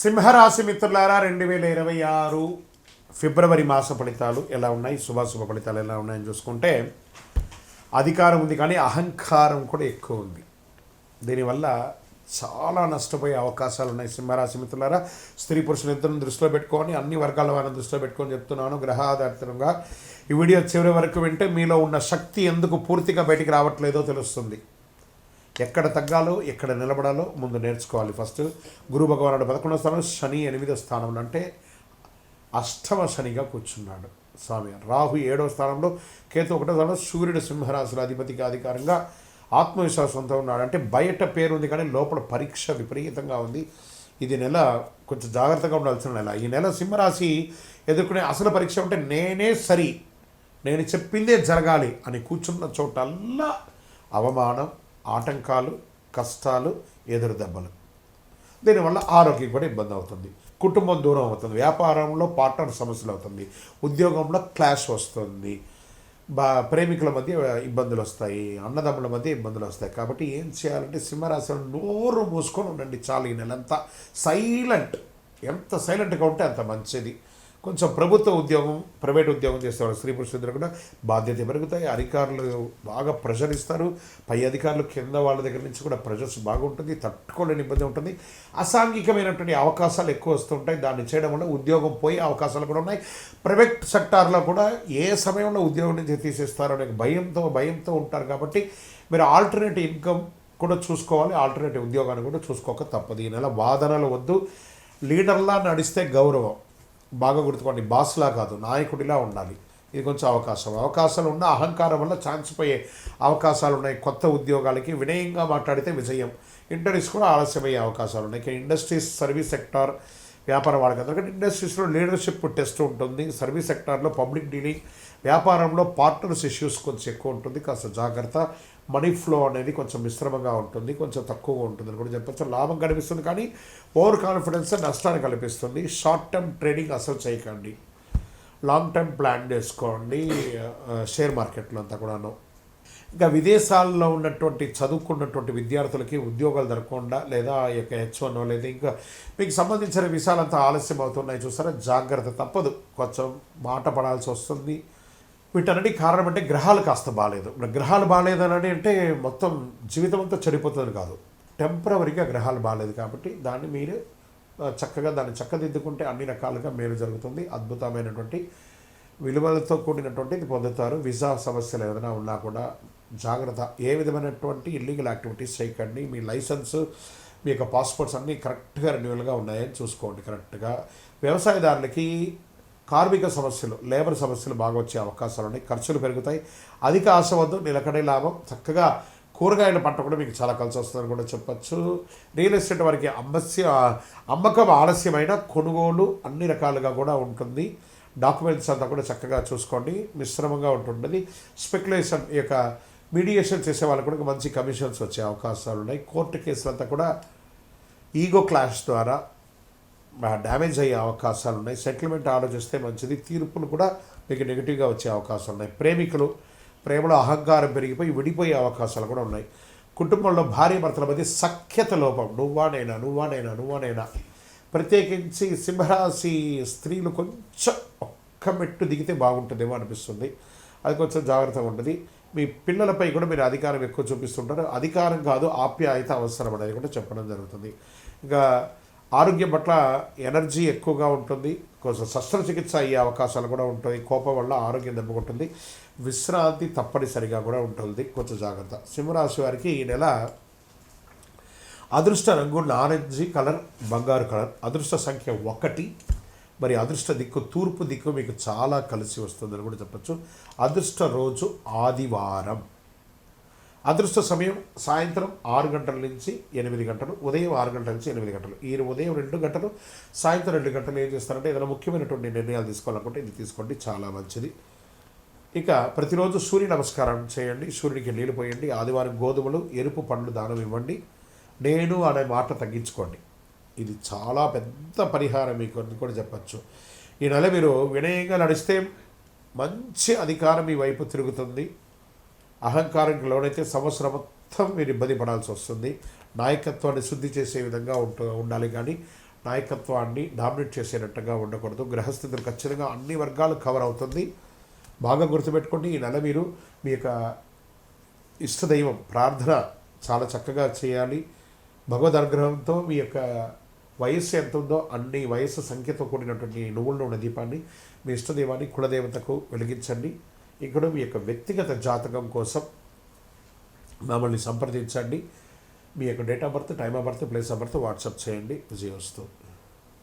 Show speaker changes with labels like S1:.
S1: సింహరాశి మిత్రులారా 2026 ఫిబ్రవరి మాస ఫలితాలు ఎలా ఉన్నాయి, శుభాశుభ ఫలితాలు ఎలా ఉన్నాయని చూసుకుంటే అధికారం ఉంది కానీ అహంకారం కూడా ఎక్కువ ఉంది. దీనివల్ల చాలా నష్టపోయే అవకాశాలు ఉన్నాయి. సింహరాశి మిత్రులారా, స్త్రీ పురుషులు ఇద్దరిని దృష్టిలో పెట్టుకొని, అన్ని వర్గాల వారిని దృష్టిలో పెట్టుకొని చెప్తున్నాను. గ్రహాధారితంగా ఈ వీడియో చివరి వరకు వింటే మీలో ఉన్న శక్తి ఎందుకు పూర్తిగా బయటికి రావట్లేదో తెలుస్తుంది. ఎక్కడ తగ్గాలో ఎక్కడ నిలబడాలో ముందు నేర్చుకోవాలి. ఫస్ట్ గురు భగవానుడు 11వ స్థానం, శని 8వ స్థానంలో, అంటే అష్టమ శనిగా కూర్చున్నాడు స్వామి. రాహు 7వ స్థానంలో, కేతు 1వ స్థానంలో, సూర్యుడు సింహరాశుల అధిపతికి అధికారంగా ఆత్మవిశ్వాసంతో ఉన్నాడు. అంటే బయట పేరు ఉంది కానీ లోపల పరీక్ష విపరీతంగా ఉంది. ఇది నెల కొంచెం జాగ్రత్తగా ఉండాల్సిన నెల. ఈ నెల సింహరాశి ఎదుర్కొనే అసలు పరీక్ష ఉంటే నేనే సరి, నేను చెప్పిందే జరగాలి అని కూర్చున్న చోటల్లా అవమానం, ఆటంకాలు, కష్టాలు, ఎదురు దెబ్బలు. దీనివల్ల ఆరోగ్యం కూడా ఇబ్బంది అవుతుంది, కుటుంబం దూరం అవుతుంది, వ్యాపారంలో పార్ట్నర్ సమస్యలు అవుతుంది, ఉద్యోగంలో క్లాష్ వస్తుంది, ప్రేమికుల మధ్య ఇబ్బందులు వస్తాయి, అన్నదమ్ముల మధ్య ఇబ్బందులు వస్తాయి. కాబట్టి ఏం చేయాలంటే సింహరాశిలో నోరు మూసుకొని ఉండండి చాలు. ఈ నెలంతా సైలెంట్, ఎంత సైలెంట్గా ఉంటే అంత మంచిది. కొంచెం ప్రభుత్వ ఉద్యోగం, ప్రైవేట్ ఉద్యోగం చేసేవాళ్ళు స్త్రీ పురుషులు కూడా బాధ్యత పెరుగుతాయి. అధికారులు బాగా ప్రెషర్ ఇస్తారు, పై అధికారులు కింద వాళ్ళ దగ్గర నుంచి కూడా ప్రెషర్స్ బాగుంటుంది, తట్టుకోలేని ఇబ్బంది ఉంటుంది. అసాంఘికమైనటువంటి అవకాశాలు ఎక్కువ వస్తుంటాయి. దాన్ని చేయడం వల్ల ఉద్యోగం పోయే అవకాశాలు కూడా ఉన్నాయి. ప్రైవేట్ సెక్టార్లో కూడా ఏ సమయంలో ఉద్యోగం నుంచి తీసేస్తారో అనే భయంతో ఉంటారు. కాబట్టి మీరు ఆల్టర్నేటివ్ ఇన్కమ్ కూడా చూసుకోవాలి, ఆల్టర్నేటివ్ ఉద్యోగాన్ని కూడా చూసుకోక తప్పదు. ఈ నెల వాదనలు వద్దు. లీడర్లా నడిస్తే గౌరవం, బాగా గుర్తుకోండి. బాస్లా కాదు, నాయకుడిలా ఉండాలి. ఇది కొంచెం అవకాశాలు ఉన్న అహంకారం వల్ల ఛాన్స్ పోయే అవకాశాలు ఉన్నాయి. కొత్త ఉద్యోగాలకి వినయంగా మాట్లాడితే విజయం, ఇంటర్వ్యూస్ కూడా ఆలస్యమయ్యే అవకాశాలు ఉన్నాయి. ఇండస్ట్రీస్, సర్వీస్ సెక్టార్, వ్యాపార వాళ్ళకి ఎందుకంటే ఇండస్ట్రీస్లో లీడర్షిప్ టెస్ట్ ఉంటుంది. సర్వీస్ సెక్టార్లో పబ్లిక్ డీలింగ్, వ్యాపారంలో పార్ట్నర్స్ ఇష్యూస్ కొంచెం ఎక్కువ ఉంటుంది, కాస్త జాగ్రత్త. మనీ ఫ్లో అనేది కొంచెం మిశ్రమంగా ఉంటుంది, కొంచెం తక్కువగా ఉంటుంది అని కూడా చెప్పచ్చు. లాభం కనిపిస్తుంది కానీ ఓవర్ కాన్ఫిడెన్స్ నష్టాన్ని కల్పిస్తుంది. షార్ట్ టర్మ్ ట్రేడింగ్ అసలు చేయకండి, లాంగ్ టర్మ్ ప్లాన్ చేసుకోండి. షేర్ మార్కెట్లో అంతా కూడాను. ఇంకా విదేశాల్లో ఉన్నటువంటి చదువుకున్నటువంటి విద్యార్థులకి ఉద్యోగాలు దొరకకుండా, లేదా H1 లేదా ఇంకా మీకు సంబంధించిన విషయాలంతా ఆలస్యం అవుతున్నాయి చూసారా, జాగ్రత్త తప్పదు, కొంచెం మాట పడాల్సి వస్తుంది. వీటన్నిటి కారణం అంటే గ్రహాలు కాస్త బాగాలేదు. గ్రహాలు బాగాలేదని అంటే మొత్తం జీవితం అంతా చెడిపోతుంది కాదు, టెంపరవరీగా గ్రహాలు బాగాలేదు. కాబట్టి దాన్ని మీరు దాన్ని చక్కదిద్దుకుంటే అన్ని రకాలుగా మేలు జరుగుతుంది. అద్భుతమైనటువంటి విలువలతో కూడినటువంటిది పొందుతారు. వీసా సమస్యలు ఏదైనా ఉన్నా కూడా జాగ్రత్త. ఏ విధమైనటువంటి ఇల్లీగల్ యాక్టివిటీస్ చేయకండి. మీ లైసెన్స్, మీ యొక్క పాస్పోర్ట్స్ అన్నీ కరెక్ట్గా రెన్యువల్గా ఉన్నాయని చూసుకోండి. కరెక్ట్గా వ్యవసాయదారులకి కార్మిక సమస్యలు, లేబర్ సమస్యలు బాగా వచ్చే అవకాశాలు ఉన్నాయి. ఖర్చులు పెరుగుతాయి. అధిక ఆశ వద్దు, నిలకడే లాభం. చక్కగా కూరగాయల పంట కూడా మీకు చాలా కలిసి వస్తుందని కూడా చెప్పచ్చు. రియల్ ఎస్టేట్ వారికి అమ్మకం ఆలస్యమైన కొనుగోలు అన్ని రకాలుగా కూడా ఉంటుంది. డాక్యుమెంట్స్ అంతా కూడా చక్కగా చూసుకోండి. మిశ్రమంగా ఉంటుంటుంది. స్పెక్యులేషన్, ఈ యొక్క మీడియేషన్ చేసే వాళ్ళకు కూడా మంచి కమిషన్స్ వచ్చే అవకాశాలు ఉన్నాయి. కోర్టు కేసులంతా కూడా ఈగో క్లాష్ ద్వారా డ్యామేజ్ అయ్యే అవకాశాలు ఉన్నాయి. సెటిల్మెంట్ ఆలోచిస్తే మంచిది. తీర్పులు కూడా మీకు నెగిటివ్గా వచ్చే అవకాశాలు ఉన్నాయి. ప్రేమలో అహంకారం పెరిగిపోయి విడిపోయే అవకాశాలు కూడా ఉన్నాయి. కుటుంబంలో భార్య భర్తల మధ్య సఖ్యత లోపం, నువ్వానైనా. ప్రత్యేకించి సింహరాశి స్త్రీలు కొంచెం ఒక్క మెట్టు దిగితే బాగుంటుందేమో అనిపిస్తుంది. అది కొంచెం జాగ్రత్తగా ఉంటుంది. మీ పిల్లలపై కూడా మీరు అధికారం ఎక్కువ చూపిస్తుంటారు. అధికారం కాదు, ఆప్యాయత అవసరం అనేది కూడా చెప్పడం జరుగుతుంది. ఇంకా ఆరోగ్యం పట్ల ఎనర్జీ ఎక్కువగా ఉంటుంది. కొంచెం శస్త్రచికిత్స అయ్యే అవకాశాలు కూడా ఉంటుంది. కోపం వల్ల ఆరోగ్యం దెబ్బకొంటుంది. విశ్రాంతి తప్పనిసరిగా కూడా ఉంటుంది. కొంచెం జాగ్రత్త. సింహరాశి వారికి ఈ నెల అదృష్ట రంగు నారింజీ కలర్, బంగారు కలర్. అదృష్ట సంఖ్య 1. మరి అదృష్ట దిక్కు తూర్పు దిక్కు మీకు చాలా కలిసి వస్తుందని కూడా చెప్పచ్చు. అదృష్ట రోజు ఆదివారం. అదృష్ట సమయం సాయంత్రం 6 గంటల నుంచి 8 గంటలు, ఉదయం 6 గంటల నుంచి 8 గంటలు. ఈ ఉదయం 2 గంటలు, సాయంత్రం 2 గంటలు ఏం చేస్తారంటే ఏదైనా ముఖ్యమైనటువంటి నిర్ణయాలు తీసుకోవాలనుకుంటే ఇది తీసుకోండి, చాలా మంచిది. ఇక ప్రతిరోజు సూర్య నమస్కారం చేయండి, సూర్యుడికి నీళ్ళు పోయండి. ఆదివారం గోధుమలు, ఎరుపు పండ్లు దానం ఇవ్వండి. నేను అనే మాట తగ్గించుకోండి. ఇది చాలా పెద్ద పరిహారం మీకు అని కూడా చెప్పచ్చు. ఈ నెల మీరు వినయంగా నడిస్తే మంచి అధికారం మీ వైపు తిరుగుతుంది. అహంకారానికి లోనైతే సంవత్సరం మొత్తం మీరు ఇబ్బంది పడాల్సి వస్తుంది. నాయకత్వాన్ని శుద్ధి చేసే విధంగా ఉండాలి. కానీ నాయకత్వాన్ని డామినేట్ చేసేటట్టుగా ఉండకూడదు. గ్రహస్థితులు ఖచ్చితంగా అన్ని వర్గాలు కవర్ అవుతుంది. బాగా గుర్తుపెట్టుకోండి, ఈ నెల మీరు మీ యొక్క ఇష్టదైవం ప్రార్థన చాలా చక్కగా చేయాలి. భగవద్ అనుగ్రహంతో మీ యొక్క వయస్సు ఎంత ఉందో అన్ని వయస్సు సంఖ్యతో కూడినటువంటి నువ్వుల నూనె దీపాన్ని మీ ఇష్టదైవాన్ని కులదేవతకు వెలిగించండి. ఇక్కడ మీ యొక్క వ్యక్తిగత జాతకం కోసం మమ్మల్ని సంప్రదించండి. మీ యొక్క date of birth, time of birth, place of birth WhatsApp చేయండి. విజయవస్తు.